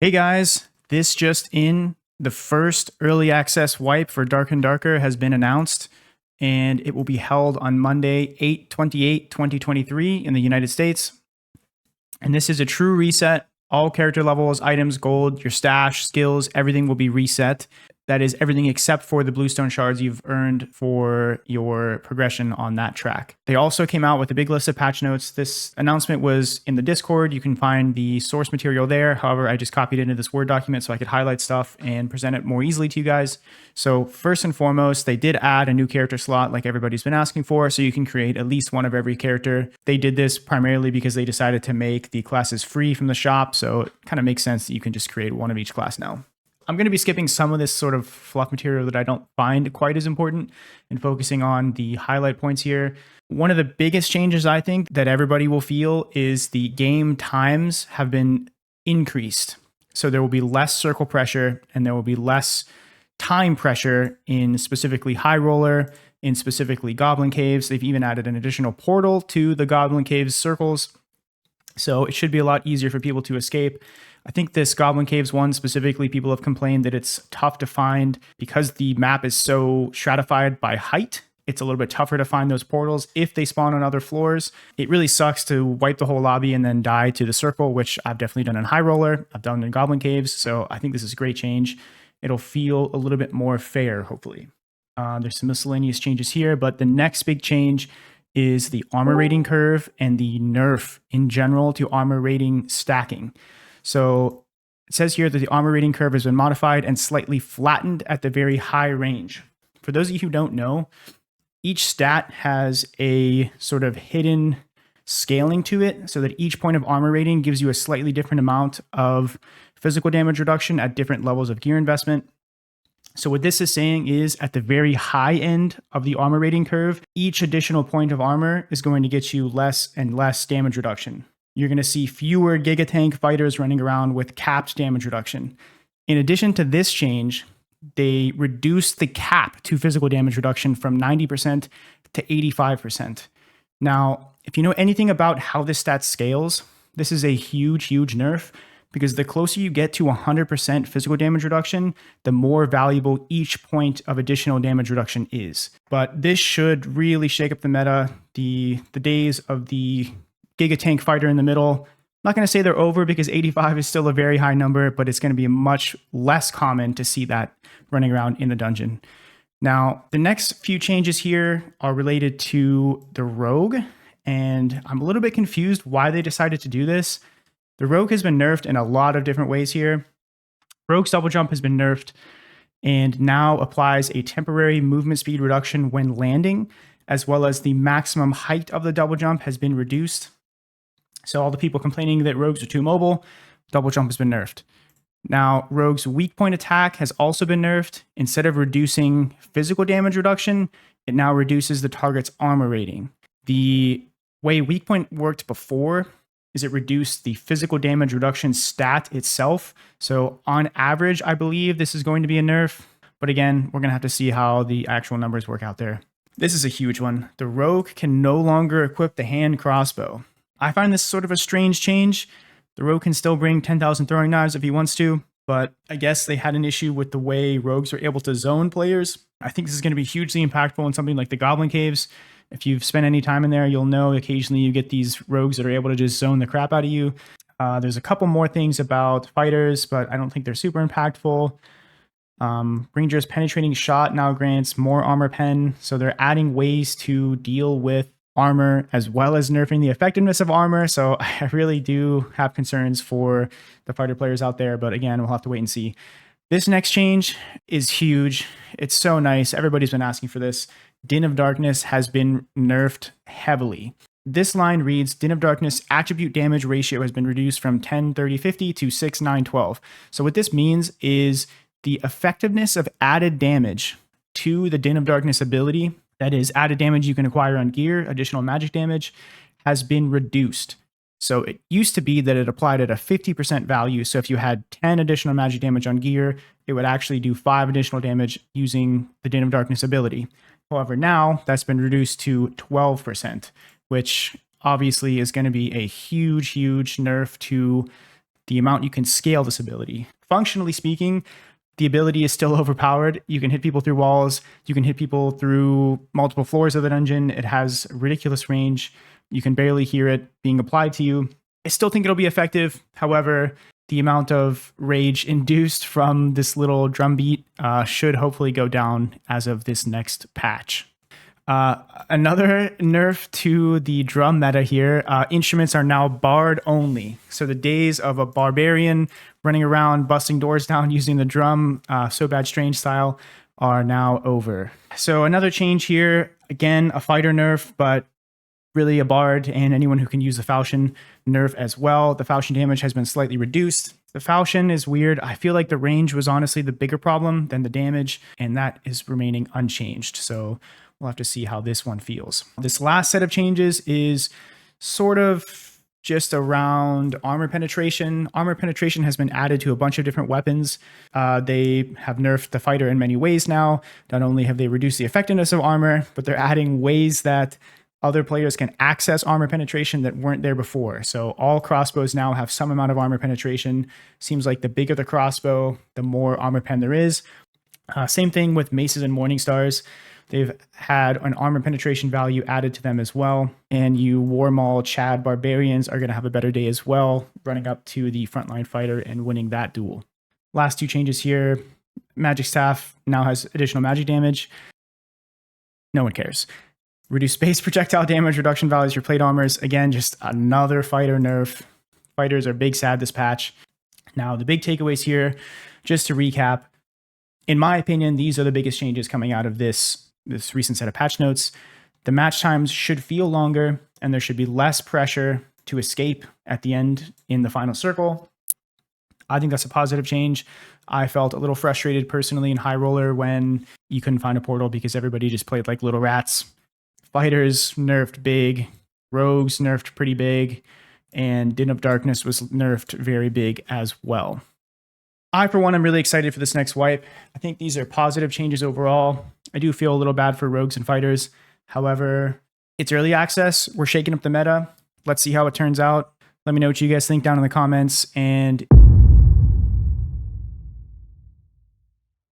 Hey guys, this just in. The first early access wipe for Dark and Darker has been announced, and it will be held on Monday, 8/28/2023 in the United States. And this is a true reset. All character levels, items, gold, your stash, skills, everything will be reset. That is everything except for the bluestone shards you've earned for your progression on that track. They also came out with a big list of patch notes. This announcement was in the Discord. You can find the source material there. However, I just copied it into this Word document so I could highlight stuff and present it more easily to you guys. So first and foremost, they did add a new character slot like everybody's been asking for, so you can create at least one of every character. They did this primarily because they decided to make the classes free from the shop, so it kind of makes sense that you can just create one of each class now. I'm going to be skipping some of this sort of fluff material that I don't find quite as important and focusing on the highlight points here. One of the biggest changes I think that everybody will feel is the game times have been increased. So there will be less circle pressure and there will be less time pressure in specifically High Roller, in specifically Goblin Caves. They've even added an additional portal to the Goblin Caves circles. So it should be a lot easier for people to escape. I think this Goblin Caves one specifically, people have complained that it's tough to find because the map is so stratified by height. It's a little bit tougher to find those portals if they spawn on other floors. It really sucks to wipe the whole lobby and then die to the circle, which I've definitely done in High Roller. I've done in Goblin Caves. So I think this is a great change. It'll feel a little bit more fair, hopefully. There's some miscellaneous changes here, but the next big change is the armor rating curve and the nerf in general to armor rating stacking. So it says here that the armor rating curve has been modified and slightly flattened at the very high range. For those of you who don't know, each stat has a sort of hidden scaling to it so that each point of armor rating gives you a slightly different amount of physical damage reduction at different levels of gear investment. So what this is saying is at the very high end of the armor rating curve, each additional point of armor is going to get you less and less damage reduction. You're going to see fewer Gigatank fighters running around with capped damage reduction. In addition to this change, they reduced the cap to physical damage reduction from 90% to 85%. Now, if you know anything about how this stat scales, this is a huge, huge nerf because the closer you get to 100% physical damage reduction, the more valuable each point of additional damage reduction is. But this should really shake up the meta. The days of the Gigatank fighter in the middle, I'm not going to say they're over because 85 is still a very high number, but it's going to be much less common to see that running around in the dungeon. Now, the next few changes here are related to the Rogue, and I'm a little bit confused why they decided to do this. The Rogue has been nerfed in a lot of different ways here. Rogue's double jump has been nerfed and now applies a temporary movement speed reduction when landing, as well as the maximum height of the double jump has been reduced. So all the people complaining that rogues are too mobile, double jump has been nerfed. Now, Rogue's weak point attack has also been nerfed. Instead of reducing physical damage reduction, it now reduces the target's armor rating. The way weak point worked before is it reduced the physical damage reduction stat itself. So on average, I believe this is going to be a nerf. But again, we're going to have to see how the actual numbers work out there. This is a huge one. The Rogue can no longer equip the hand crossbow. I find this sort of a strange change. The Rogue can still bring 10,000 throwing knives if he wants to, but I guess they had an issue with the way rogues are able to zone players. I think this is going to be hugely impactful in something like the Goblin Caves. If you've spent any time in there, you'll know occasionally you get these rogues that are able to just zone the crap out of you. There's a couple more things about fighters, but I don't think they're super impactful. Ranger's penetrating shot now grants more armor pen, so they're adding ways to deal with armor as well as nerfing the effectiveness of armor. So I really do have concerns for the fighter players out there, but again, we'll have to wait and see. This next change is huge. It's so nice. Everybody's been asking for this. Din of Darkness has been nerfed heavily. This line reads, Din of Darkness attribute damage ratio has been reduced from 10/30/50 to 6/9/12. So what this means is the effectiveness of added damage to the Din of Darkness ability, that is added damage you can acquire on gear, additional magic damage, has been reduced. So it used to be that it applied at a 50% value. So if you had 10 additional magic damage on gear, it would actually do 5 additional damage using the Din of Darkness ability. However, now that's been reduced to 12%, which obviously is going to be a huge, huge nerf to the amount you can scale this ability. Functionally speaking, the ability is still overpowered. You can hit people through walls. You can hit people through multiple floors of the dungeon. It has ridiculous range. You can barely hear it being applied to you. I still think it'll be effective. However, the amount of rage induced from this little drum beat should hopefully go down as of this next patch. Another nerf to the drum meta here, instruments are now bard only. So the days of a barbarian running around busting doors down using the drum, So Bad Strange style, are now over. So another change here, again, a fighter nerf, but really a bard and anyone who can use the falchion nerf as well. The falchion damage has been slightly reduced. The falchion is weird. I feel like the range was honestly the bigger problem than the damage, and that is remaining unchanged. So we'll have to see how this one feels. This last set of changes is sort of just around armor penetration. Armor penetration has been added to a bunch of different weapons. They have nerfed the fighter in many ways now. Not only have they reduced the effectiveness of armor, but they're adding ways that other players can access armor penetration that weren't there before. So all crossbows now have some amount of armor penetration. Seems like the bigger the crossbow, the more armor pen there is. Same thing with maces and morning stars. They've had an armor penetration value added to them as well. And you Warmaul Chad barbarians are going to have a better day as well, running up to the frontline fighter and winning that duel. Last two changes here. Magic Staff now has additional magic damage. No one cares. Reduce base projectile damage, reduction values for plate armors. Again, just another fighter nerf. Fighters are big sad this patch. Now, the big takeaways here, just to recap, in my opinion, these are the biggest changes coming out of this recent set of patch notes. The match times should feel longer, and there should be less pressure to escape at the end in the final circle. I think that's a positive change. I felt a little frustrated personally in High Roller when you couldn't find a portal because everybody just played like little rats. Fighters nerfed big, rogues nerfed pretty big, and Din of Darkness was nerfed very big as well. I, for one, am really excited for this next wipe. I think these are positive changes overall. I do feel a little bad for rogues and fighters. However, it's early access. We're shaking up the meta. Let's see how it turns out. Let me know what you guys think down in the comments. And